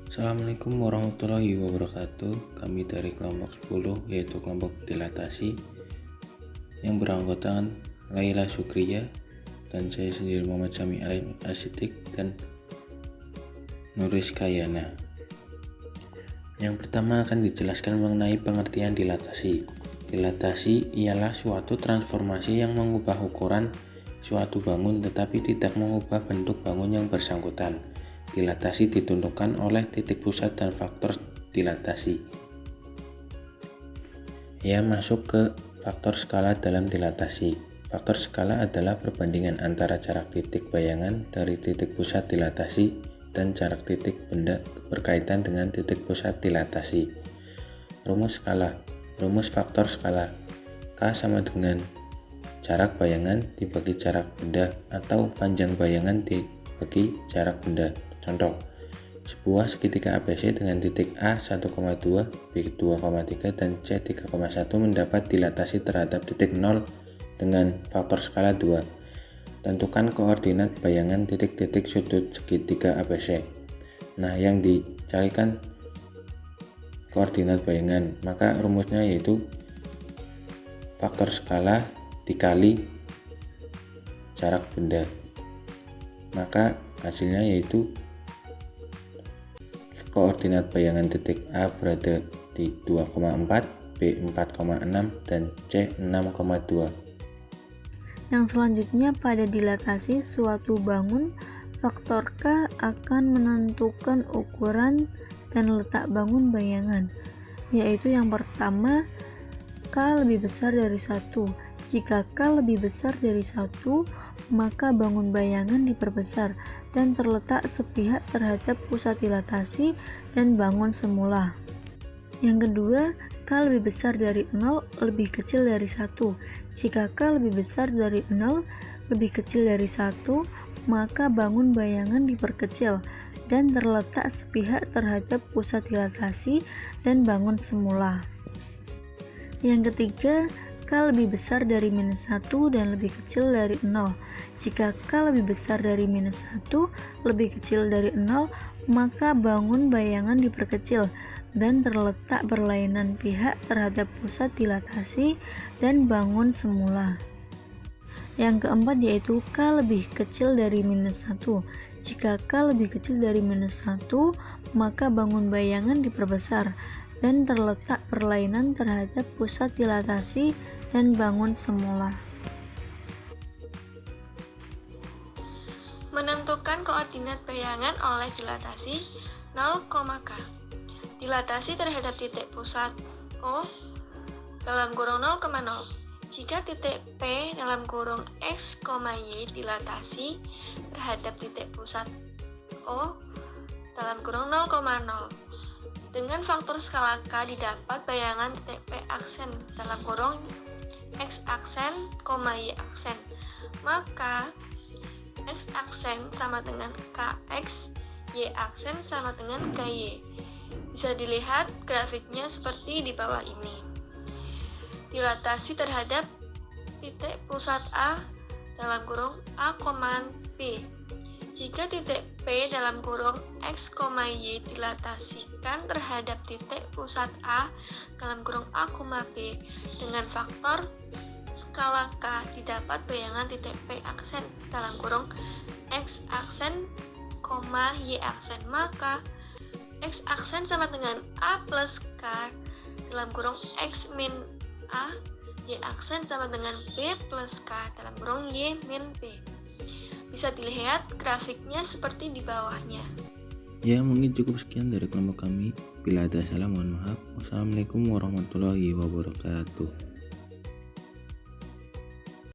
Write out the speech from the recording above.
Assalamualaikum warahmatullahi wabarakatuh. Kami dari kelompok 10 yaitu kelompok dilatasi yang beranggotakan Laila Sukriya dan saya sendiri Muhammad Syami Alim Asidik dan Nuris Kayana. Yang pertama akan dijelaskan mengenai pengertian dilatasi. Dilatasi ialah suatu transformasi yang mengubah ukuran suatu bangun tetapi tidak mengubah bentuk bangun yang bersangkutan. Dilatasi ditentukan oleh titik pusat dan faktor dilatasi. Ia masuk ke faktor skala dalam dilatasi. Faktor skala adalah perbandingan antara jarak titik bayangan dari titik pusat dilatasi dan jarak titik benda berkaitan dengan titik pusat dilatasi. Rumus skala. Rumus faktor skala. K sama dengan jarak bayangan dibagi jarak benda atau panjang bayangan dibagi jarak benda. Contoh, sebuah segitiga ABC dengan titik A 1,2, B 2,3, dan C 3,1 mendapat dilatasi terhadap titik 0 dengan faktor skala 2. Tentukan koordinat bayangan titik-titik sudut segitiga ABC. Nah, yang dicarikan koordinat bayangan, maka rumusnya yaitu faktor skala dikali jarak benda. Maka hasilnya yaitu koordinat bayangan titik A berada di 2,4, B 4,6, dan C 6,2. Yang selanjutnya pada dilatasi suatu bangun, faktor K akan menentukan ukuran dan letak bangun bayangan, yaitu yang pertama, K lebih besar dari 1. Jika K lebih besar dari 1, maka bangun bayangan diperbesar dan terletak sepihak terhadap pusat dilatasi dan bangun semula. Yang kedua, K lebih besar dari 0 lebih kecil dari 1. Jika K lebih besar dari 0 lebih kecil dari 1, maka bangun bayangan diperkecil dan terletak sepihak terhadap pusat dilatasi dan bangun semula. Yang ketiga, K lebih besar dari -1 dan lebih kecil dari 0. Jika K lebih besar dari -1 lebih kecil dari 0, maka bangun bayangan diperkecil dan terletak berlainan pihak terhadap pusat dilatasi dan bangun semula. Yang keempat yaitu K lebih kecil dari -1. Jika K lebih kecil dari -1, maka bangun bayangan diperbesar dan terletak berlainan terhadap pusat dilatasi dan bangun semula. Menentukan koordinat bayangan oleh dilatasi 0, K. Dilatasi terhadap titik pusat O dalam kurung 0,0. Jika titik P dalam kurung X, Y dilatasi terhadap titik pusat O dalam kurung 0,0. Dengan faktor skala K didapat bayangan titik P aksen dalam kurung X aksen, Y aksen. Maka X aksen sama dengan KX, Y aksen sama dengan KY. Bisa dilihat grafiknya seperti di bawah ini. Dilatasi terhadap titik pusat A dalam kurung A, B. Jika titik P dalam kurung X, Y dilatasikan terhadap titik pusat A dalam kurung A, B dengan faktor skala K didapat bayangan titik P aksen dalam kurung X aksen, Y aksen. Maka X aksen sama dengan A plus K dalam kurung X min A, Y aksen sama dengan B plus K dalam kurung Y min B. Bisa dilihat grafiknya seperti di bawahnya. Ya, mungkin cukup sekian dari kelompok kami. Bila ada salah mohon maaf. Wassalamualaikum warahmatullahi wabarakatuh.